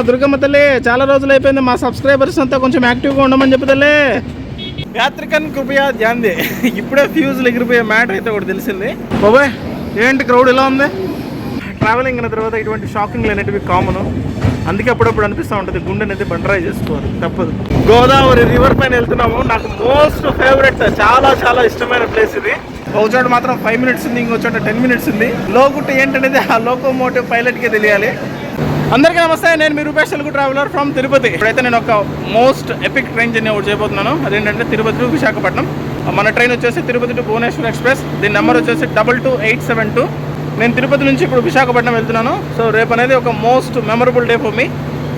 దుర్గమ్మ తల్లి చాలా రోజులు అయిపోయింది, మా సబ్స్క్రైబర్స్ అంతా కొంచెం యాక్టివ్గా ఉండమని చెప్పుతలే. యాత్రికన్ కృపయా ధ్యాన్దే. ఇప్పుడే ఫ్యూజులు ఎగిరిపోయే మ్యాటర్ అయితే ఒకటి తెలిసింది. బాబాయ్ ఏంటి క్రౌడ్ ఇలా ఉంది? ట్రావెలింగ్ అయిన తర్వాత ఇటువంటి షాకింగ్లు అనేటివి కామన్. అందుకే అప్పుడప్పుడు అనిపిస్తూ ఉంటుంది గుండె అనేది బండరాయి చేసుకోవాలి, తప్పదు. గోదావరి రివర్ పైన వెళ్తున్నాము. నాకు మోస్ట్ ఫేవరెట్, చాలా చాలా ఇష్టమైన ప్లేస్ ఇది. ఒక చోట మాత్రం 5 మినిట్స్ ఉంది, ఇంకో చోట 10 మినిట్స్ ఉంది. లోగుట్టు ఏంటనేది ఆ లోకోమోటివ్ పైలట్కే తెలియాలి. అందరికీ నమస్తే, నేను మీ రూపేష్ తెలుగు ట్రావెలర్ ఫ్రమ్ తిరుపతి. ఇప్పుడైతే నేను ఒక మోస్ట్ ఎపిక్ ట్రైన్ జర్నీ ఒకటి చేయబోతున్నాను. అదేంటంటే తిరుపతి టు విశాఖపట్నం. మన ట్రైన్ వచ్చేసి తిరుపతి టు భువనేశ్వర్ ఎక్స్ప్రెస్. దీని నెంబర్ వచ్చేసి 22872. నేను తిరుపతి నుంచి ఇప్పుడు విశాఖపట్నం వెళ్తున్నాను. సో రేపు అనేది ఒక most memorable day for me.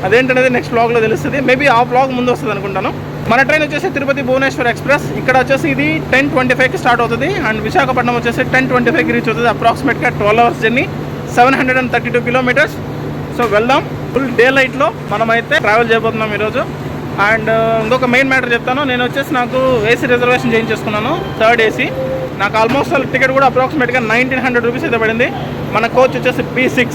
అదేంటనేది నెక్స్ట్ వ్లాగ్లో తెలుస్తుంది. మేబీ ఆ వ్లాగ్ ముందు వస్తుంది అనుకుంటాను. మన ట్రైన్ వచ్చేసి తిరుపతి భువనేశ్వర్ ఎక్స్ప్రెస్. ఇక్కడ వచ్చేసి ఇది 10:25కి స్టార్ట్ అవుతుంది అండ్ విశాఖపట్నం వచ్చేసి 10:25కి రీచ్ అవుతుంది. అప్రాక్సిమేట్గా 12 అవర్స్ జర్నీ, 732 కిలోమీటర్స్. సో వెళ్దాం. ఫుల్ డే లైట్లో మనమైతే ట్రావెల్ చేయబోతున్నాం ఈరోజు. అండ్ ఇంకొక మెయిన్ మ్యాటర్ చెప్తాను. నేను వచ్చేసి నాకు ఏసీ రిజర్వేషన్ చేయించేసుకున్నాను, 3rd AC. నాకు ఆల్మోస్ట్ టికెట్ కూడా అప్రాక్సిమేట్గా 1900 రూపీస్ అయితే పడింది. మన కోచ్ వచ్చేసి B6.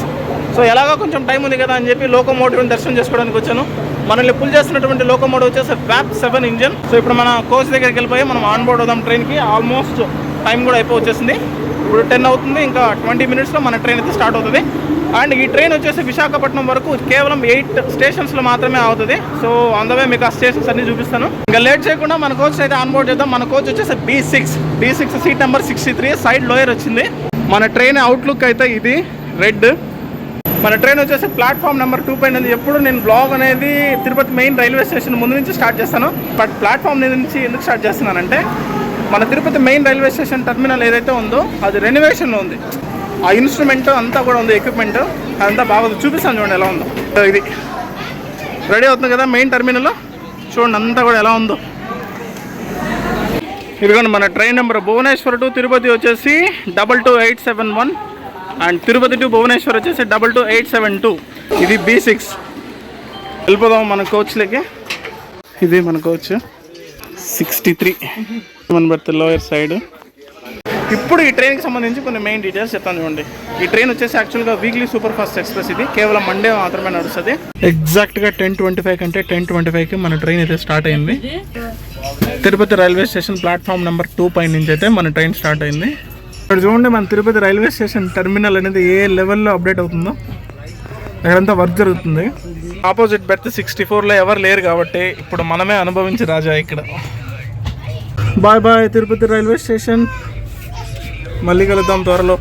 సో ఎలాగో కొంచెం టైం ఉంది కదా అని చెప్పి లోకోమోటివ్ని దర్శనం చేసుకోవడానికి వచ్చాను. మనల్ని పుల్ చేస్తున్నటువంటి లోకోమోటివ్ వచ్చేసి VAP7 ఇంజన్. సో ఇప్పుడు మన కోచ్ దగ్గరికి వెళ్ళిపోయి మనం ఆన్ బోర్డ్ అవుదాం ట్రైన్కి. ఆల్మోస్ట్ టైం కూడా వచ్చేసింది. ఇప్పుడు 10 అవుతుంది, ఇంకా 20 మినిట్స్లో మన ట్రైన్ అయితే స్టార్ట్ అవుతుంది. అండ్ ఈ ట్రైన్ వచ్చేసి విశాఖపట్నం వరకు కేవలం 8 స్టేషన్స్లో మాత్రమే అవుతుంది. సో అందువే మీకు ఆ స్టేషన్స్ అన్ని చూపిస్తాను. ఇంకా లేట్ చేయకుండా మన కోచ్ అయితే ఆన్ బోర్డ్ చేద్దాం. మన కోచ్ వచ్చేసి B6 seat number 63. Side lower వచ్చింది. మన ట్రైన్ అవుట్లుక్ అయితే ఇది రెడ్. మన ట్రైన్ వచ్చేసి ప్లాట్ఫామ్ నెంబర్ 2 పైన ఉంది. ఎప్పుడు నేను బ్లాగ్ అనేది తిరుపతి మెయిన్ రైల్వే స్టేషన్ ముందు నుంచి స్టార్ట్ చేస్తాను. బట్ ప్లాట్ఫామ్ నుంచి ఎందుకు స్టార్ట్ చేస్తున్నానంటే మన Tirupati main railway station terminal ఏదైతే ఉందో అది రెనోవేషన్లో ఉంది. ఆ ఇన్స్ట్రుమెంట్ అంతా కూడా ఉంది, ఎక్విప్మెంట్ అదంతా బాగుంది. చూపిస్తాను చూడండి ఎలా ఉందో. ఇది రెడీ అవుతుంది కదా మెయిన్ టర్మినల్. చూడండి అంతా కూడా ఎలా ఉందో. ఇదిగోండి మన train number Bhubaneswar to Tirupati వచ్చేసి 22871 అండ్ తిరుపతి టు భువనేశ్వర్ వచ్చేసి 22872. ఇది B6. వెళ్ళిపోదాం మన కోచ్లకి. ఇది మన కోచ్ 63 మన బర్త్ లోయర్ సైడ్. ఇప్పుడు ఈ ట్రైన్కి సంబంధించి కొన్ని మెయిన్ డీటెయిల్స్ చెప్తాను చూడండి. ఈ ట్రైన్ వచ్చేసి యాక్చువల్గా వీక్లీ సూపర్ ఫాస్ట్ ఎక్స్ప్రెస్. ఇది కేవలం మండే మాత్రమే నడుస్తుంది. ఎగ్జాక్ట్గా 10:25 కంటే 10:25కి మన ట్రైన్ అయితే స్టార్ట్ అయింది. Tirupati railway station platform number 2 పై నుంచి అయితే మన ట్రైన్ స్టార్ట్ అయింది. ఇక్కడ చూడండి మన తిరుపతి రైల్వే స్టేషన్ టర్మినల్ అనేది ఏ లెవెల్లో అప్డేట్ అవుతుందో. అక్కడంతా వర్క్ జరుగుతుంది. ఆపోజిట్ బెర్త్ 64లో ఎవరు లేరు కాబట్టి ఇప్పుడు మనమే అనుభవించి రాజా ఇక్కడ. Bye bye Tirupati railway station. మళ్ళీ కలుద్దాం త్వరలో.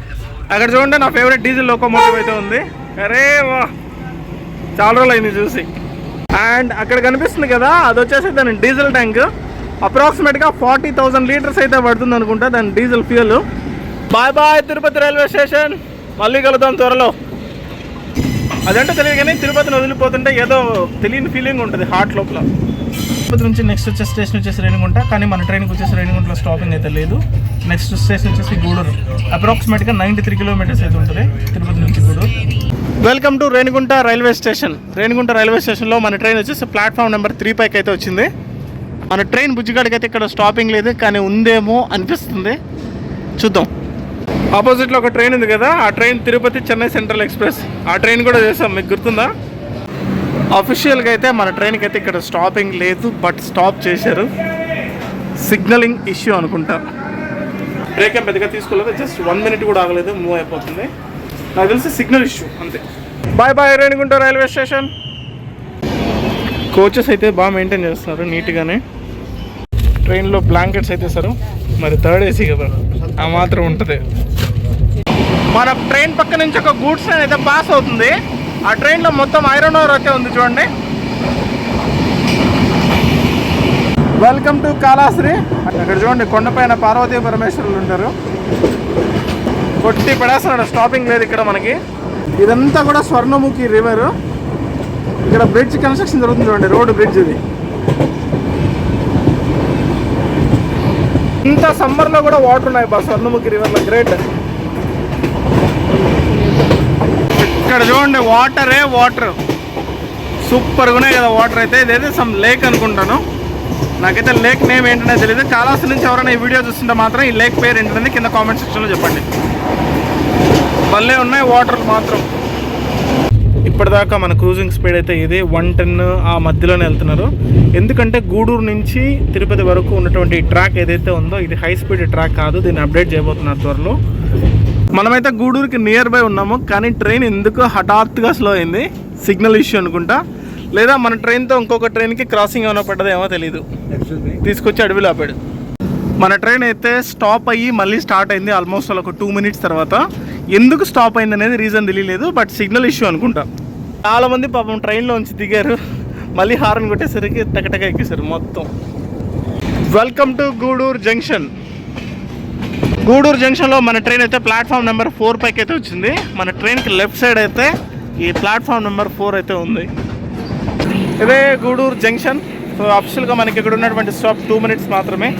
అక్కడ చూడండి నా ఫేవరెట్ డీజిల్ లోకోమోటివ్ అయితే ఉంది. అరే వా, చాలా రోజులు అయింది చూసి. అండ్ అక్కడ కనిపిస్తుంది కదా అది వచ్చేసి దాని డీజిల్ ట్యాంక్. అప్రాక్సిమేట్గా 40,000 లీటర్స్ అయితే పడుతుంది అనుకుంటా దాని diesel fuel. Bye bye Tirupati railway station. మళ్ళీ కలుద్దాం త్వరలో. అదంటే తెలియదు కానీ తిరుపతిని వదిలిపోతుంటే ఏదో తెలియని ఫీలింగ్ ఉంటుంది హార్ట్ లోపల. తిరుపతి నుంచి నెక్స్ట్ వచ్చే స్టేషన్ వచ్చేసి రేణిగుంట. కానీ మన ట్రైన్కి వచ్చేసి రేణిగుంటలో స్టాపింగ్ అయితే లేదు. నెక్స్ట్ స్టేషన్ వచ్చేసి గూడూరు. అప్రాక్సిమేట్గా 93 కిలోమీటర్స్ అయితే ఉంటుంది తిరుపతి నుంచి Gudur. Welcome to Renigunta railway station. Renigunta railway స్టేషన్లో మన ట్రైన్ వచ్చేసి ప్లాట్ఫామ్ నెంబర్ 3 పైకి అయితే వచ్చింది. మన ట్రైన్ బుజ్జిగాడికి అయితే ఇక్కడ స్టాపింగ్ లేదు, కానీ ఉందేమో అనిపిస్తుంది, చూద్దాం. ఆపోజిట్లో ఒక ట్రైన్ ఉంది కదా, ఆ train Tirupati Chennai central express. ఆ ట్రైన్ కూడా చేసాం, మీకు గుర్తుందా? అఫీషియల్గా అయితే మన ట్రైన్కి అయితే ఇక్కడ స్టాపింగ్ లేదు, బట్ స్టాప్ చేశారు. సిగ్నలింగ్ ఇష్యూ అనుకుంటా. బ్రేక్ ఏం పెద్దగా తీసుకోలేదు, జస్ట్ 1 మినిట్ కూడా ఆగలేదు, మూవ్ అయిపోతుంది. నాకు తెలిసి సిగ్నల్ ఇష్యూ అంతే. Bye bye Renigunta railway station. Coaches అయితే బాగా మెయింటైన్ చేస్తున్నారు నీట్గానే. ట్రైన్లో బ్లాంకెట్స్ అయితే సార్ మరి 3rd AC కదా, ఆ మాత్రం ఉంటుంది. మన ట్రైన్ పక్క నుంచి ఒక గూడ్స్ ట్రైన్ అయితే పాస్ అవుతుంది. ఆ ట్రైన్లో మొత్తం ఐరన్ ఓర్ అయితే ఉంది చూడండి. Welcome to Kalahasti. అక్కడ చూడండి కొండపైన పార్వతీ పరమేశ్వరులు ఉంటారు. కొట్టి పడేస్తున్నాడు, స్టాపింగ్ లేదు ఇక్కడ మనకి. ఇదంతా కూడా స్వర్ణముఖి రివర్. ఇక్కడ బ్రిడ్జ్ కన్స్ట్రక్షన్ జరుగుతుంది చూడండి, రోడ్ బ్రిడ్జ్ ఇది. ఇంత సమ్మర్లో కూడా వాటర్ ఉన్నాయి బా స్వర్ణముఖి రివర్లో, గ్రేట్. ఇక్కడ చూడండి వాటరే వాటర్, సూపర్గా ఉన్నాయి కదా వాటర్ అయితే. ఇదైతే సమ్ లేక్ అనుకుంటాను, నాకైతే లేక్ నేమ్ ఏంటనే తెలియదు. కాళహస్తి నుంచి ఎవరైనా ఈ వీడియో చూస్తుంటే మాత్రం ఈ లేక్ పేరు ఏంటనేది కింద కామెంట్ సెక్షన్లో చెప్పండి. భలే ఉన్నాయి వాటర్ మాత్రం. ఇప్పటిదాకా మన క్రూజింగ్ స్పీడ్ అయితే ఇది 110 ఆ మధ్యలోనే వెళ్తున్నారు. ఎందుకంటే గూడూరు నుంచి తిరుపతి వరకు ఉన్నటువంటి ట్రాక్ ఏదైతే ఉందో ఇది హై స్పీడ్ ట్రాక్ కాదు, దీన్ని అప్డేట్ చేయబోతున్నారు త్వరలో. మనమైతే గూడూరుకి నియర్ బై ఉన్నాము, కానీ ట్రైన్ ఎందుకు హఠాత్తుగా స్లో అయింది, సిగ్నల్ ఇష్యూ అనుకుంటా, లేదా మన ట్రైన్తో ఇంకొక ట్రైన్కి క్రాసింగ్ ఏమైనా పడ్డదేమో తెలియదు, తీసుకొచ్చి అడవిలో ఆపాడు. మన ట్రైన్ అయితే స్టాప్ అయ్యి మళ్ళీ స్టార్ట్ అయింది ఆల్మోస్ట్ ఒక 2 minutes తర్వాత. ఎందుకు స్టాప్ అయింది అనేది రీజన్ తెలియలేదు, బట్ సిగ్నల్ ఇష్యూ అనుకుంటా. చాలామంది పాపం ట్రైన్లో ఉంచి దిగారు, మళ్ళీ హార్న్ కొట్టేసరికి టకటక ఎక్కేసారు మొత్తం. Welcome to Gudur junction. Gudur జంక్షన్లో మన ట్రైన్ అయితే ప్లాట్ఫామ్ నెంబర్ 4 పైకి అయితే వచ్చింది. మన ట్రైన్కి లెఫ్ట్ సైడ్ అయితే ఈ ప్లాట్ఫామ్ నెంబర్ 4 అయితే ఉంది. ఇదే గూడూరు జంక్షన్. సో అఫిషియల్గా మనకి ఇక్కడ ఉన్నటువంటి స్టాప్ 2 minutes మాత్రమే.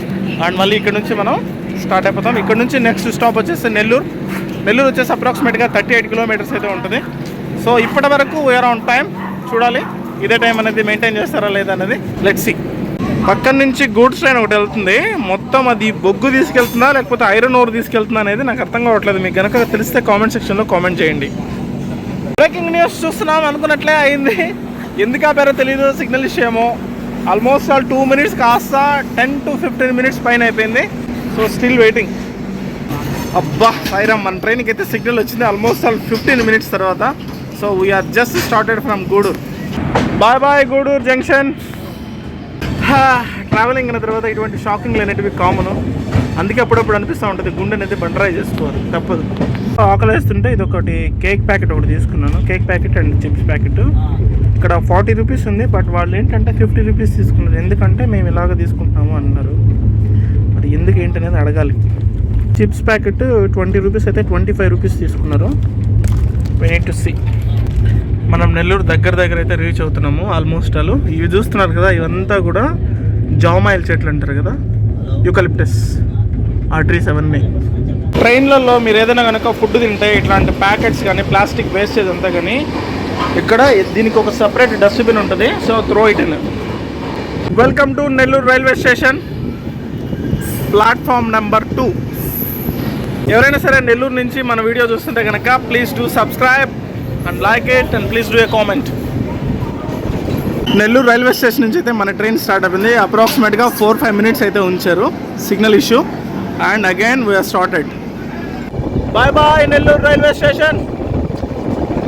అండ్ మళ్ళీ ఇక్కడ నుంచి మనం స్టార్ట్ అయిపోతాం. ఇక్కడ నుంచి నెక్స్ట్ స్టాప్ వచ్చేసి నెల్లూరు. నెల్లూరు వచ్చేసి అప్రాక్సిమేట్గా 38 kilometers అయితే ఉంటుంది. సో ఇప్పటి వరకు వీఆర్ ఆన్ టైం. చూడాలి ఇదే టైం అనేది మెయింటైన్ చేస్తారా లేదా అనేది. Let's see. పక్కన నుంచి గూడ్స్ ట్రైన్ ఒకటి వెళ్తుంది, మొత్తం అది బొగ్గు తీసుకెళ్తుందా లేకపోతే ఐరన్ ఓర్ తీసుకెళ్తుందా అనేది నాకు అర్థం కావట్లేదు. మీకు కనుక తెలిస్తే కామెంట్ సెక్షన్లో కామెంట్ చేయండి. బ్రేకింగ్ న్యూస్ చూస్తున్నాం అనుకున్నట్లే అయింది. ఎందుకు ఆపారో తెలీదు, సిగ్నల్ ఇష్యూ ఏమో. ఆల్మోస్ట్ 2 minutes కాస్త 10 to 15 minutes పైన అయిపోయింది. So still waiting. అబ్బా సాయిరామ్, మన ట్రైన్కి అయితే సిగ్నల్ వచ్చింది ఆల్మోస్ట్ 15 minutes తర్వాత. So we're just started from Gudur. Bye bye Gudur junction. Travelling అయిన తర్వాత ఇటువంటి షాకింగ్లు అనేటివి కామను. అందుకే అప్పుడప్పుడు అనిపిస్తూ ఉంటుంది గుండె అనేది బండరాయి చేసుకోవాలి, తప్పదు. ఆకలి వేస్తుంటే ఇది ఒకటి కేక్ ప్యాకెట్ ఒకటి తీసుకున్నాను. Cake packet and chips packet. ఇక్కడ 40 rupees ఉంది, బట్ వాళ్ళు ఏంటంటే 50 rupees తీసుకున్నారు. ఎందుకంటే మేము ఇలాగ తీసుకుంటున్నాము అన్నారు. మరి ఎందుకు ఏంటనేది అడగాలి. చిప్స్ ప్యాకెట్ 20 rupees అయితే 25 rupees తీసుకున్నారు. We need to see. మనం నెల్లూరు దగ్గర అయితే రీచ్ అవుతున్నాము ఆల్మోస్ట్. ఇవి చూస్తున్నారు కదా, ఇవంతా కూడా జామాయిల్ చెట్లు అంటారు కదా, యూకలిప్టస్, ఆ ట్రీస్ అవన్నీ. ట్రైన్లలో మీరు ఏదైనా కనుక ఫుడ్ తింటే ఇట్లాంటి ప్యాకెట్స్ కానీ ప్లాస్టిక్ వేస్టేజ్ అంతా కానీ ఇక్కడ దీనికి ఒక సపరేట్ డస్ట్బిన్ ఉంటుంది. So throw it in. Welcome to Nellore railway station, platform number 2. ఎవరైనా సరే నెల్లూరు నుంచి మన వీడియో చూస్తుంటే కనుక please do subscribe and like it and please do a comment. Nellore railway station నుంచి అయితే మన ట్రైన్ స్టార్ట్ అయిపోయింది. అప్రాక్సిమేట్గా 4-5 minutes అయితే ఉంచారు, signal issue. And again we're started. Bye bye Nellore railway station.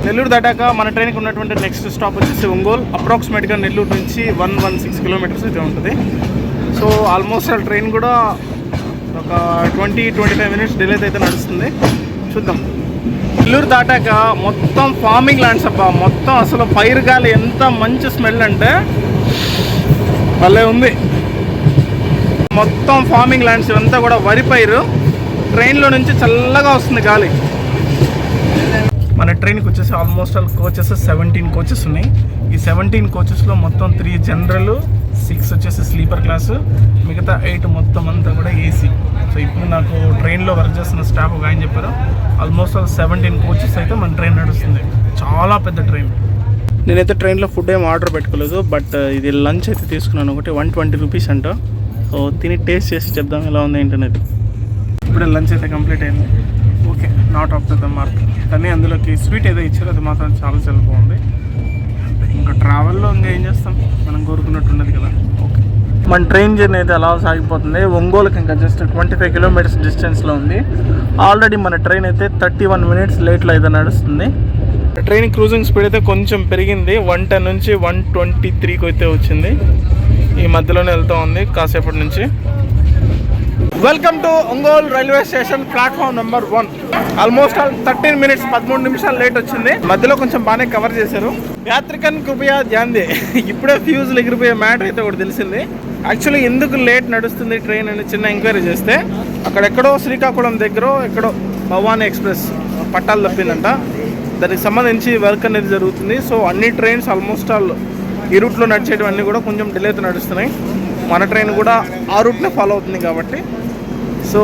Nellore దాటాక మన ట్రైన్కి ఉన్నటువంటి నెక్స్ట్ స్టాప్ వచ్చేసి ఒంగోలు. అప్రాక్సిమేట్గా నెల్లూరు నుంచి 116 kilometers అయితే ఉంటుంది. సో ఆల్మోస్ట్ ఆ ట్రైన్ కూడా ఒక 20-25 minutes డిలే అయితే నడుస్తుంది. చూద్దాం. నెల్లూరు దాటాక మొత్తం ఫార్మింగ్ ల్యాండ్స్ అబ్బా, మొత్తం అసలు పైరు గాలి ఎంత మంచి స్మెల్ అంటే భలే ఉంది. మొత్తం ఫార్మింగ్ ల్యాండ్స్ ఇవంతా కూడా వరి పైరు. ట్రైన్లో నుంచి చల్లగా వస్తుంది గాలి. మన ట్రైన్కి వచ్చేసి ఆల్మోస్ట్ కోచెస్ 17 coaches ఉన్నాయి. ఈ 17 coachesలో మొత్తం 3 జనరల్, 6 వచ్చేసి స్లీపర్ క్లాసు, మిగతా 8 మొత్తం అంతా కూడా ఏసీ. సో ఇప్పుడు నాకు ట్రైన్లో వర్క్ చేస్తున్న స్టాఫ్ ఒక ఆయన చెప్పారు ఆల్మోస్ట్ 17 coaches అయితే మన ట్రైన్ నడుస్తుంది. చాలా పెద్ద ట్రైన్. నేనైతే ట్రైన్లో ఫుడ్ ఏం ఆర్డర్ పెట్టుకోలేదు, బట్ ఇది లంచ్ అయితే తీసుకున్నాను. ఒకటి 120 rupees అంట. సో తిని టేస్ట్ చేసి చెప్దాం ఎలా ఉంది ఏంటనేది. ఇప్పుడే లంచ్ అయితే కంప్లీట్ అయింది. Okay, not of the mark. కానీ అందులోకి స్వీట్ ఏదో ఇచ్చారో అది మాత్రం చాలా చాలా బాగుంది. ఇంకా ట్రావెల్లో ఇంకా ఏం చేస్తాం, మనం కోరుకున్నట్టు ఉండదు కదా. ఓకే, మన ట్రైన్ జర్నీ అయితే అలా సాగిపోతుంది. ఒంగోలుకి ఇంకా జస్ట్ 25 kilometers డిస్టెన్స్లో ఉంది. ఆల్రెడీ మన ట్రైన్ అయితే 31 minutes లేట్లో అయితే నడుస్తుంది. ట్రైన్ క్రూజింగ్ స్పీడ్ అయితే కొంచెం పెరిగింది. 110 నుంచి 123కి అయితే వచ్చింది. ఈ మధ్యలోనే వెళ్తూ ఉంది కాసేపటి నుంచి. Welcome to Ongole railway station, platform number 1. Almost 13 minutes 13 నిమిషాలు లేట్ వచ్చింది. మధ్యలో కొంచెం బాగానే కవర్ చేశారు. యాత్రికన్ కృపయా ధ్యాన్ దే. ఇప్పుడే ఫ్యూజులు ఎగిరిపోయే మ్యాటర్ అయితే ఒకటి తెలిసింది. యాక్చువల్లీ ఎందుకు లేట్ నడుస్తుంది ట్రైన్ అని చిన్న ఎంక్వైరీ చేస్తే అక్కడెక్కడో శ్రీకాకుళం దగ్గర ఎక్కడో భవానీ ఎక్స్ప్రెస్ పట్టాలు తప్పిందంట. దానికి సంబంధించి వర్క్ అనేది జరుగుతుంది. సో అన్ని ట్రైన్స్ ఆల్మోస్ట్ ఈ రూట్లో నడిచేటివన్నీ కూడా కొంచెం డిలేతో నడుస్తున్నాయి. మన ట్రైన్ కూడా ఆ రూట్నే ఫాలో అవుతుంది కాబట్టి సో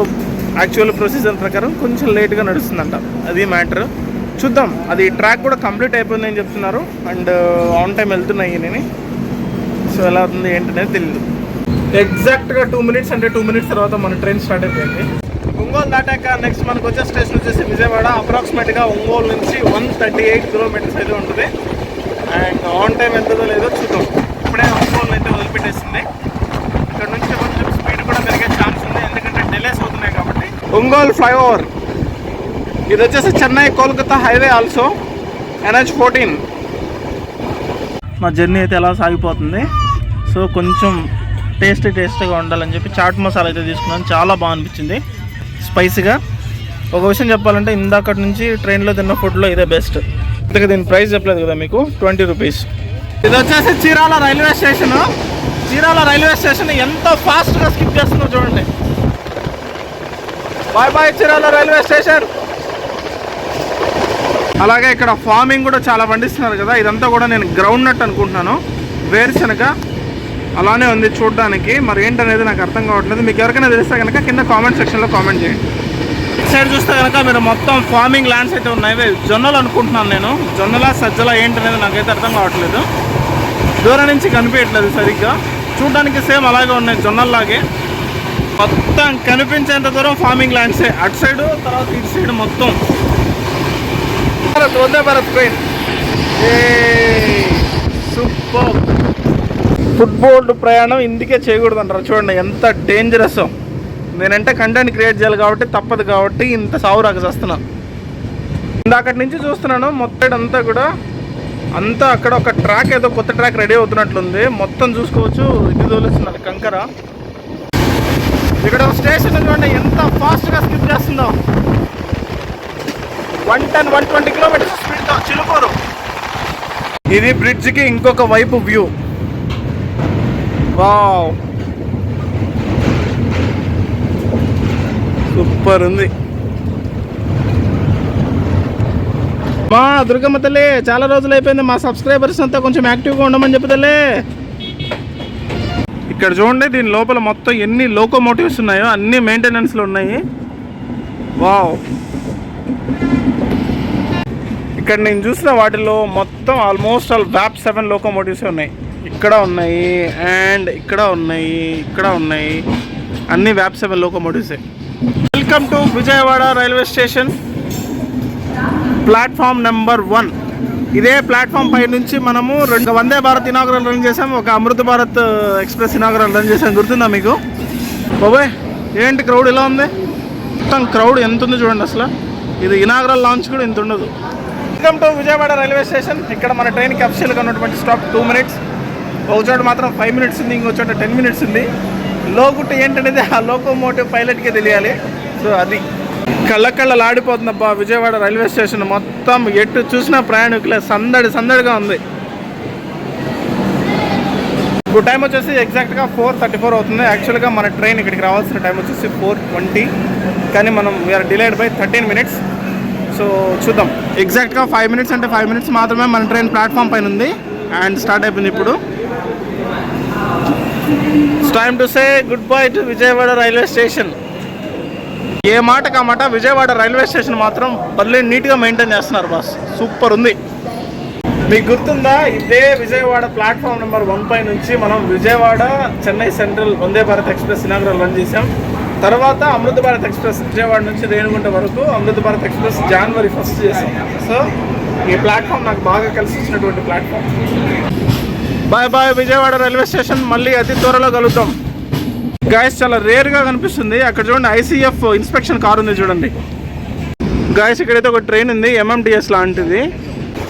యాక్చువల్ ప్రొసీజర్ ప్రకారం కొంచెం లేట్గా నడుస్తుందంట. అది మ్యాటర్. చూద్దాం. అది ట్రాక్ కూడా కంప్లీట్ అయిపోయిందని చెప్తున్నారు. అండ్ ఆన్ టైం వెళ్తున్నాయి నేను. సో ఎలా అవుతుంది ఏంటనేది తెలియదు. ఎగ్జాక్ట్గా 2 minutes అంటే 2 minutes తర్వాత మన ట్రైన్ స్టార్ట్ అయిపోయింది. ఒంగోలు దాటాక నెక్స్ట్ మనకు వచ్చే స్టేషన్ వచ్చేసి విజయవాడ. అప్రాక్సిమేట్గా ఒంగోలు నుంచి 138 kilometers అయితే ఉంటుంది. అండ్ ఆన్ టైం ఎంతదో లేదో చూద్దాం. ఇప్పుడే ఒంగోలు అయితే వదిలిపెట్టేసింది. ఇక్కడ నుంచి కొంచెం స్పీడ్ కూడా పెరిగే ఛాన్స్ ఉంది, ఎందుకంటే డిలేస్ అవుతున్నాయి కాబట్టి. ఒంగోలు ఫ్లైఓవర్ ఇది వచ్చేసి Chennai Kolkata highway, also NH14. మా జర్నీ అయితే ఎలా సాగిపోతుంది. సో కొంచెం టేస్టీగా ఉండాలని చెప్పి చాట్ మసాలా అయితే తీసుకున్నాను. చాలా బాగా అనిపించింది, స్పైసీగా. ఒక విషయం చెప్పాలంటే ఇందాకటి నుంచి ట్రైన్లో తిన్న ఫుడ్లో ఇదే బెస్ట్. ఇంతకు దీని ప్రైస్ చెప్పలేదు కదా మీకు, 20 రూపీస్. ఇది వచ్చేసి Chirala railway station. Chirala railway station ఎంత ఫాస్ట్గా స్కిప్ చేస్తుందో చూడండి. Bye Chirala railway station. అలాగే ఇక్కడ ఫార్మింగ్ కూడా చాలా పండిస్తున్నారు కదా. ఇదంతా కూడా నేను గ్రౌండ్ నట్ అనుకుంటున్నాను, వేరుశనగ అలానే ఉంది చూడడానికి. మరి ఏంటనేది నాకు అర్థం కావట్లేదు. మీకు ఎవరికైనా తెలిస్తే కనుక కింద కామెంట్ సెక్షన్లో కామెంట్ చేయండి. ఇటు సైడ్ చూస్తే కనుక మీరు మొత్తం ఫార్మింగ్ ల్యాండ్స్ అయితే ఉన్నాయి. జొన్నలు అనుకుంటున్నాను నేను, జొన్నల సజ్జల ఏంటనేది నాకైతే అర్థం కావట్లేదు. దూరం నుంచి కనిపించట్లేదు సరిగ్గా. చూడడానికి సేమ్ అలాగే ఉన్నాయి జొన్నల్లాగే. మొత్తం కనిపించేంత దూరం ఫార్మింగ్ ల్యాండ్సే. అటు సైడు తర్వాత ఇటు సైడ్ మొత్తం Vande Bharat train. Super. Football ప్రయాణం ఇందుకే చేయకూడదు అంటారు. చూడండి ఎంత డేంజరస్. నేనంటే కంటెంట్ క్రియేట్ చేయాలి కాబట్టి తప్పదు, కాబట్టి ఇంత సావురాక చేస్తున్నాను. ఇందాకటి నుంచి చూస్తున్నాను మొత్తం అంతా కూడా. అంతా అక్కడ ఒక ట్రాక్, ఏదో కొత్త ట్రాక్ రెడీ అవుతున్నట్లుంది. మొత్తం చూసుకోవచ్చు. ఇది తోలుస్తున్నారు కంకర. ఇక్కడ స్టేషన్ చూడండి ఎంత ఫాస్ట్గా స్కిప్ చేస్తుందో. 110-120 కిలోమీటర్స్ స్పీడ్తో చిలుకూరు. ఇది బ్రిడ్జ్కి ఇంకొక వైపు వ్యూ. వావ్, సూపర్ ఉంది. మా దుర్గమ్మ తల్లి, చాలా రోజులు అయిపోయింది. మా సబ్స్క్రైబర్స్ అంతా కొంచెం యాక్టివ్గా ఉండమని చెప్పుతలే. ఇక్కడ చూడండి, దీని లోపల మొత్తం ఎన్ని లోకోమోటివ్స్ ఉన్నాయో అన్ని మెయింటెనెన్స్లో ఉన్నాయి. వావ్. ఇక్కడ నేను చూసిన వాటిలో మొత్తం ఆల్మోస్ట్ ఆల్ VAP 7 లోకోమోటివ్సే ఉన్నాయి. ఇక్కడ ఉన్నాయి అండ్ ఇక్కడ ఉన్నాయి, ఇక్కడ ఉన్నాయి. అన్ని VAP 7 లోకోమోటివ్సే. Welcome to Vijayawada railway station, platform number 1. ఇదే ప్లాట్ఫామ్ పై నుంచి మనము 2 వందే భారత్ ఇనాగరల్ రన్ చేసాం, ఒక అమృత భారత్ ఎక్స్ప్రెస్ ఇనాగరల్ రన్ చేసాం. గుర్తుందా మీకు? బాబాయ్ ఏంటి క్రౌడ్ ఇలా ఉంది? మొత్తం క్రౌడ్ ఎంత ఉంది చూడండి అసలు. ఇది ఇనాగరల్ లాంచ్ కూడా ఇంత ఉండదు. Welcome to Vijayawada railway station. ఇక్కడ మన ట్రైన్కి అఫిషియల్గా ఉన్నటువంటి స్టాప్ 2 మినిట్స్. ఒక చోట మాత్రం 5 మినిట్స్ ఉంది, ఇంకో చోట 10 మినిట్స్ ఉంది. లోగుట్టు ఏంటనేది ఆ లోకోమోటివ్ పైలట్కే తెలియాలి. సో అది కళ్ళలాడిపోతుందబ్బా విజయవాడ రైల్వే స్టేషన్. మొత్తం ఎటు చూసినా ప్రయాణికులే, సందడిగా ఉంది. ఇప్పుడు టైం వచ్చేసి ఎగ్జాక్ట్గా 4:34 అవుతుంది. యాక్చువల్గా మన ట్రైన్ ఇక్కడికి రావాల్సిన టైం వచ్చేసి 4:20, కానీ మనం we're delayed by 13 minutes. So చూద్దాం. ఎగ్జాక్ట్గా 5 మినిట్స్ అంటే 5 మినిట్స్ మాత్రమే మన ట్రైన్ ప్లాట్ఫామ్ పైన ఉంది అండ్ స్టార్ట్ అయిపోయింది. ఇప్పుడు it's time to say good bye to Vijayawada railway station. ఏ మాటకు ఆ మాట, విజయవాడ రైల్వే స్టేషన్ మాత్రం భలే నీట్గా మెయింటైన్ చేస్తున్నారు బాస్. సూపర్ ఉంది. మీకు గుర్తుందా, ఇదే విజయవాడ ప్లాట్ఫామ్ నెంబర్ 1 పై నుంచి మనం Vijayawada Chennai central Vande Bharat express inaugural run చేసాం. తర్వాత అమృత భారత్ ఎక్స్ప్రెస్ విజయవాడ నుంచి రేణిగుంట వరకు అమృత భారత్ ఎక్స్ప్రెస్ January 1 చేసాం. సో ఈ ప్లాట్ఫామ్ నాకు బాగా కలిసి వచ్చినటువంటి platform. Bye Vijayawada railway station. మళ్ళీ అతి త్వరలో కలుద్దాం. గాయస్ చాలా రేర్గా కనిపిస్తుంది. అక్కడ చూడండి ICF ఇన్స్పెక్షన్ కార్ ఉంది చూడండి గాయస్. ఇక్కడైతే ఒక ట్రైన్ ఉంది MMTS లాంటిది.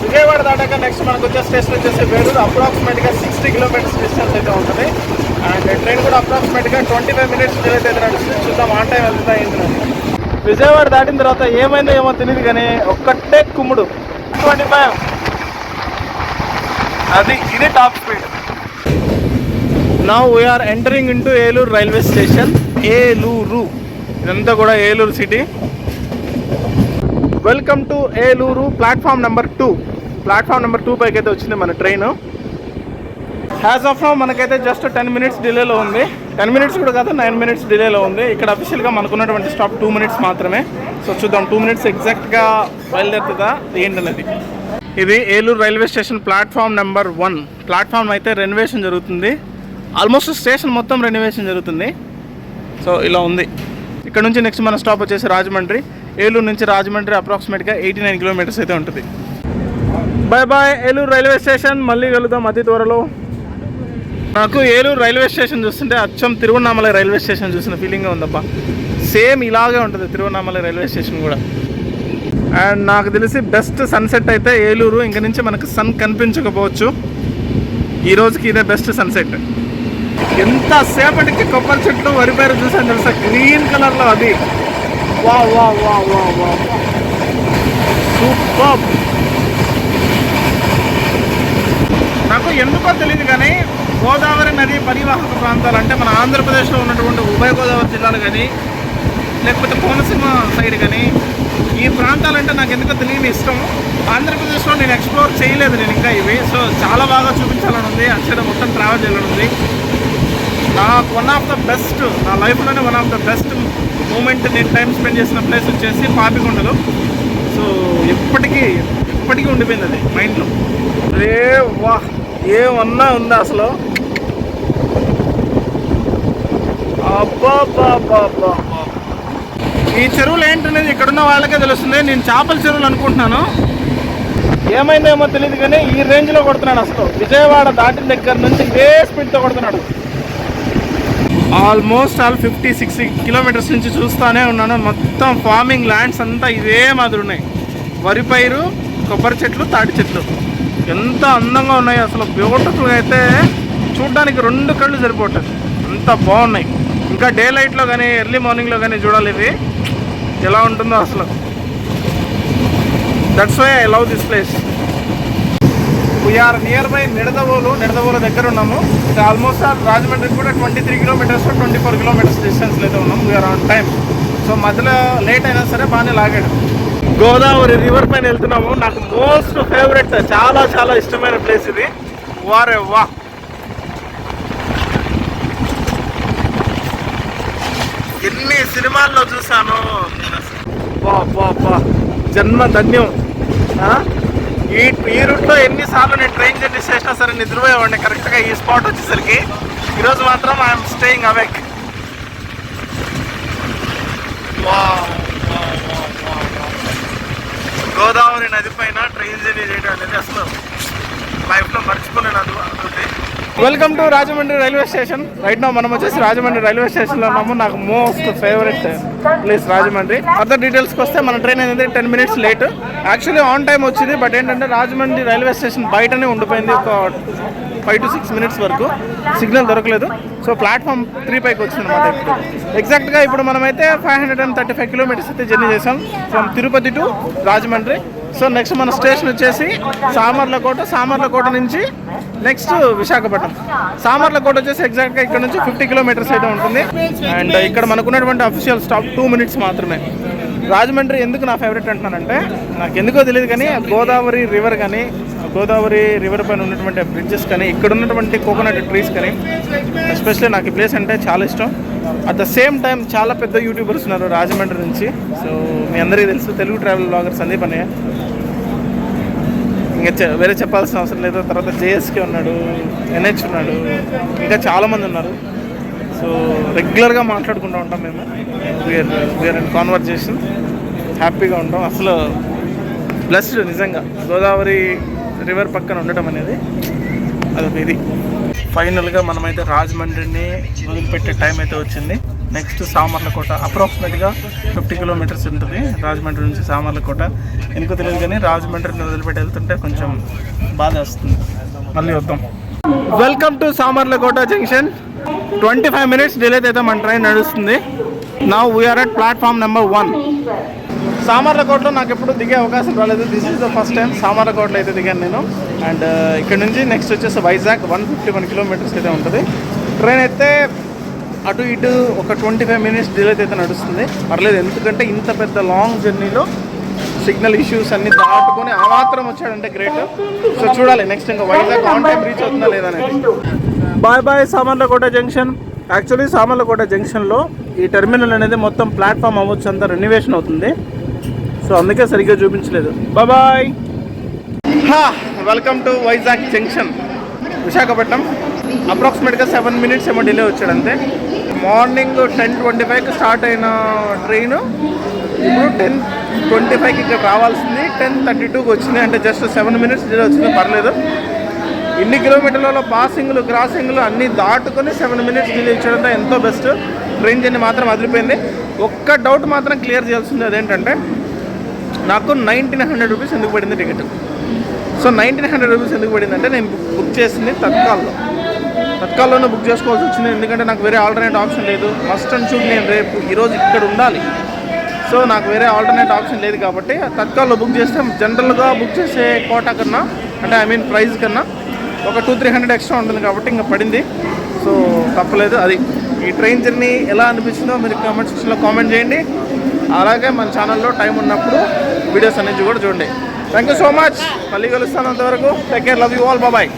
విజయవాడ దాటాక నెక్స్ట్ మనకు వచ్చే స్టేషన్ వచ్చేసి వేలూరు. అప్రాక్సిమేట్గా 60 కిలోమీటర్స్ డిస్టెన్స్ అయితే ఉంటుంది. అండ్ ట్రైన్ కూడా అప్రాక్సిమేట్గా 25 మినిట్స్ డిలే అయితే నడుస్తుంది. చూద్దాం ఆన్ టైం వెళ్తుందా ఏంటంటే. విజయవాడ దాటిన తర్వాత ఏమైందో ఏమో తెలియదు కానీ ఒక్కటే కుమ్ముడు 25. ఇది top speed. Now we're entering into Eluru railway station. Eluru, ఇదంతా కూడా Eluru city. Welcome to Eluru platform number 2. Platform number 2 పైకి అయితే వచ్చింది మన ట్రైన్. హ్యాజ్ ఆఫ్ నౌ మనకైతే జస్ట్ 10 మినిట్స్ డిలేలో ఉంది. 10 మినిట్స్ కూడా కాదు, 9 మినిట్స్ డిలేలో ఉంది. ఇక్కడ అఫీషియల్గా మనకున్నటువంటి స్టాప్ 2 మినిట్స్ మాత్రమే. సో చూద్దాం 2 మినిట్స్ ఎగ్జాక్ట్గా బయలుదేరుతుందా ఏంటన్నది. ఇది Eluru railway station platform number 1. Platform అయితే రెనోవేషన్ జరుగుతుంది. ఆల్మోస్ట్ స్టేషన్ మొత్తం రెనోవేషన్ జరుగుతుంది. సో ఇలా ఉంది. ఇక్కడ నుంచి నెక్స్ట్ మన స్టాప్ వచ్చేసి రాజమండ్రి. ఏలూరు నుంచి రాజమండ్రి అప్రాక్సిమేట్గా 89 కిలోమీటర్స్ అయితే ఉంటుంది. Bye bye Eluru railway station. మళ్ళీ కలుద్దాం అతి త్వరలో. నాకు ఏలూరు రైల్వే స్టేషన్ చూస్తుంటే అచ్చం తిరువన్నామలై రైల్వే స్టేషన్ చూసిన ఫీలింగ్ ఉందబ్బా. సేమ్ ఇలాగే ఉంటుంది తిరువన్నామలై రైల్వే స్టేషన్ కూడా. అండ్ నాకు తెలిసి బెస్ట్ సన్సెట్ అయితే ఏలూరు. ఇంక నుంచి మనకు సన్ కనిపించకపోవచ్చు, ఈ రోజుకి ఇదే బెస్ట్ సన్సెట్. ఎంతసేపటికి కొబ్బరి చెట్లు వరి పైరు చూసాను తెలుసా, గ్రీన్ కలర్లో. అది వా వా వా వా వా సూపర్. నాకు ఎందుకో తెలియదు కానీ గోదావరి నది పరివాహక ప్రాంతాలు అంటే మన ఆంధ్రప్రదేశ్లో ఉన్నటువంటి ఉభయ గోదావరి జిల్లాలు కానీ లేకపోతే కోనసీమ సైడ్ కానీ ఈ ప్రాంతాలంటే నాకు ఎందుకో తెలియని ఇష్టం. ఆంధ్రప్రదేశ్లో నేను ఎక్స్ప్లోర్ చేయలేదు నేను ఇంకా ఇవి. సో చాలా బాగా చూపించాలని ఉంది, అక్కడ మొత్తం ట్రావెల్ చేయాలని ఉంది. నాకు వన్ ఆఫ్ ద బెస్ట్, నా లైఫ్లోనే one of the best moment నేను టైం స్పెండ్ చేసిన ప్లేస్ వచ్చేసి పాపికొండలు. సో ఇప్పటికీ ఉండిపోయింది అది మైండ్లో. రే వా, ఏమన్నా ఉందా అసలు. అబ్బా, ఈ చెరువులు ఏంటనేది ఇక్కడున్న వాళ్ళకే తెలుస్తుంది. నేను చేపల చెరువులు అనుకుంటున్నాను, ఏమైందేమో తెలియదు కానీ ఈ రేంజ్లో కొడుతున్నాడు అసలు. విజయవాడ దాటిన దగ్గర నుంచి ఇదే స్పీడ్తో కొడుతున్నాడు. ఆల్మోస్ట్ 50-60 కిలోమీటర్స్ నుంచి చూస్తూనే ఉన్నాను. మొత్తం ఫార్మింగ్ ల్యాండ్స్ అంతా ఇదే మాదిరి ఉన్నాయి. వరి పైరు, కొబ్బరి చెట్లు, తాటి చెట్లు ఎంత అందంగా ఉన్నాయి అసలు. బ్యూటిఫుల్గా అయితే చూడడానికి 2 కళ్ళు సరిపోతుంది, అంత బాగున్నాయి. ఇంకా డే లైట్లో కానీ ఎర్లీ మార్నింగ్లో కానీ చూడాలి ఇవి ఎలా ఉంటుందో అసలు. That's why I love this place. We're near by Nidadavolu దగ్గర ఉన్నాము. ఆల్మోస్ట్ రాజమండ్రికి కూడా 23 కిలోమీటర్స్ 24 కిలోమీటర్స్ డిస్టెన్స్లో అయితే ఉన్నాము. We are on time. సో మధ్యలో లేట్ అయినా సరే బాగానే లాగాడు. గోదావరి రివర్ పైన వెళ్తున్నాము. నాకు మోస్ట్ ఫేవరెట్, చాలా చాలా ఇష్టమైన ప్లేస్ ఇది. వారే వా, ఎన్ని సినిమాల్లో చూసాను. వా జన్మ ధన్యం. ఈ రూట్లో ఎన్నిసార్లు నేను ట్రైన్ జర్నీ చేసినా సరే నిద్రపోయేవాడిని కరెక్ట్గా ఈ స్పాట్ వచ్చేసరికి. ఈరోజు మాత్రం ఐఎమ్ స్టేయింగ్ అవేక్. గోదావరి నది పైన ట్రైన్ జర్నీ చేయడం అనేది అసలు లైఫ్లో మర్చిపోలేను అనుకుంది. Welcome to Rajahmundry railway station. Right now మనం వచ్చేసి రాజమండ్రి రైల్వే స్టేషన్లో ఉన్నాము. నాకు most favourite place Rajahmundry. Other డీటెయిల్స్కి వస్తే మన ట్రైన్ అనేది 10 minutes late. Actually on time వచ్చింది, బట్ ఏంటంటే రాజమండ్రి రైల్వే స్టేషన్ బయటనే ఉండిపోయింది ఒక 5 to 6 మినిట్స్ వరకు. సిగ్నల్ దొరకలేదు. సో ప్లాట్ఫామ్ 3 పైకి వచ్చింది అనమాట. ఇప్పుడు ఎగ్జాక్ట్గా ఇప్పుడు మనమైతే 535 కిలోమీటర్స్ అయితే జర్నీ చేసాం from Tirupati to Rajahmundry. So next మన స్టేషన్ వచ్చేసి సామర్లకోట నుంచి నెక్స్ట్ విశాఖపట్నం. సామర్లకోట వచ్చేసి ఎగ్జాక్ట్గా ఇక్కడ నుంచి 50 కిలోమీటర్స్ అయితే ఉంటుంది. అండ్ ఇక్కడ మనకున్నటువంటి అఫీషియల్ స్టాప్ 2 మినిట్స్ మాత్రమే. రాజమండ్రి ఎందుకు నా ఫేవరెట్ అంటున్నానంటే, నాకు ఎందుకో తెలియదు కానీ గోదావరి రివర్ పైన ఉన్నటువంటి బ్రిడ్జెస్ కానీ ఇక్కడ ఉన్నటువంటి కోకోనట్ ట్రీస్ కానీ ఎస్పెషల్లీ నాకు ఈ ప్లేస్ అంటే చాలా ఇష్టం. అట్ ద సేమ్ టైం చాలా పెద్ద యూట్యూబర్స్ ఉన్నారు రాజమండ్రి నుంచి. సో మీ అందరికీ తెలుసు, తెలుగు ట్రావెల్ బ్లాగర్ సందీప్ అన్నయ్య, ఇంకా వేరే చెప్పాల్సిన అవసరం లేదు. తర్వాత జేఎస్కే ఉన్నాడు, ఎన్హెచ్ ఉన్నాడు, ఇంకా చాలామంది ఉన్నారు. సో రెగ్యులర్గా మాట్లాడుకుంటూ ఉంటాం మేము. వీఆర్ ఇన్ కాన్వర్జేషన్, హ్యాపీగా ఉంటాం. అసలు బ్లెస్డ్ నిజంగా గోదావరి రివర్ పక్కన ఉండటం అనేది అదొక ఇది. ఫైనల్గా మనమైతే రాజమండ్రిని వదిలిపెట్టే టైం అయితే వచ్చింది. నెక్స్ట్ సామర్లకోట, అప్రాక్సిమేట్గా 50 కిలోమీటర్స్ ఉంటుంది రాజమండ్రి నుంచి సామర్లకోట. ఎందుకో తెలియదు కానీ రాజమండ్రిని వదిలిపెట్టి వెళ్తుంటే కొంచెం బాధ వస్తుంది. మళ్ళీ వద్దాం. Welcome to Samarlakota junction. 25 minutes delay అయితే మన ట్రైన్ నడుస్తుంది. Now we are at platform number 1. సామర్లకోటలో నాకు ఎప్పుడు దిగే అవకాశం రాలేదు. This is the first time సామర్లకోటలో అయితే దిగాను నేను. అండ్ ఇక్కడ నుంచి నెక్స్ట్ వచ్చేసి వైజాగ్ 151 కిలోమీటర్స్ అయితే ఉంటుంది. ట్రైన్ అయితే అటు ఇటు ఒక 25 మినిట్స్ డిలే అయితే నడుస్తుంది. పర్లేదు, ఎందుకంటే ఇంత పెద్ద లాంగ్ జర్నీలో సిగ్నల్ ఇష్యూస్ అన్ని దాటుకొని ఆ మాత్రం వచ్చాడంటే గ్రేట్. సో చూడాలి నెక్స్ట్ ఇంకా వైజాగ్ ఆన్ టైం రీచ్ అవుతుందా లేదా అనేది. Bye Samarlakota junction. Actually Samarlakota జంక్షన్లో ఈ టెర్మినల్ అనేది మొత్తం ప్లాట్ఫామ్ అవ్వచ్చు అంతా రెన్యువేషన్ అవుతుంది. సో అందుకే సరిగ్గా చూపించలేదు. Bye. Welcome to Vizag junction Visakhapatnam. అప్రాక్సిమేట్గా 7 మినిట్స్ ఏమో డిలే వచ్చాడంతే. మార్నింగ్ 10:25కి స్టార్ట్ అయిన ట్రైను ఇప్పుడు 10:25కి ఇక్కడ రావాల్సింది 10:32కి వచ్చింది, అంటే జస్ట్ 7 minutes డిలే వచ్చింది, పర్లేదు. ఇన్ని కిలోమీటర్లలో పాసింగ్లు క్రాసింగ్లు అన్నీ దాటుకొని 7 minutes డిలే ఇచ్చడంతో ఎంతో బెస్ట్. ట్రైన్ జర్నీ మాత్రం వదిలిపోయింది. ఒక్క డౌట్ మాత్రం క్లియర్ చేయాల్సింది, అదేంటంటే నాకు 1900 రూపీస్ ఎందుకు పడింది టికెట్. సో 1900 రూపీస్ ఎందుకు పడిందంటే నేను బుక్ చేసింది తత్కాల్లోనే బుక్ చేసుకోవాల్సి వచ్చింది. ఎందుకంటే నాకు వేరే ఆల్టర్నేట్ ఆప్షన్ లేదు. మస్ట్ అండ్ షుడ్ నేను రేపు ఈరోజు ఇక్కడ ఉండాలి. సో నాకు వేరే ఆల్టర్నేట్ ఆప్షన్ లేదు కాబట్టి తత్కాల్లో బుక్ చేస్తే జనరల్గా బుక్ చేసే కోటా కన్నా, అంటే ఐ మీన్ ప్రైస్ కన్నా ఒక 200-300 ఎక్స్ట్రా ఉంటుంది కాబట్టి ఇంకా పడింది. సో తప్పలేదు. అది ఈ ట్రైన్ జర్నీ ఎలా అనిపించిందో మీరు కామెంట్ సెక్షన్లో కామెంట్ చేయండి. అలాగే మన ఛానల్లో టైం ఉన్నప్పుడు వీడియోస్ అనేది కూడా చూడండి. Thank you so much. మళ్ళీ కలుస్తాను. అంతవరకు take care, love you all, bye.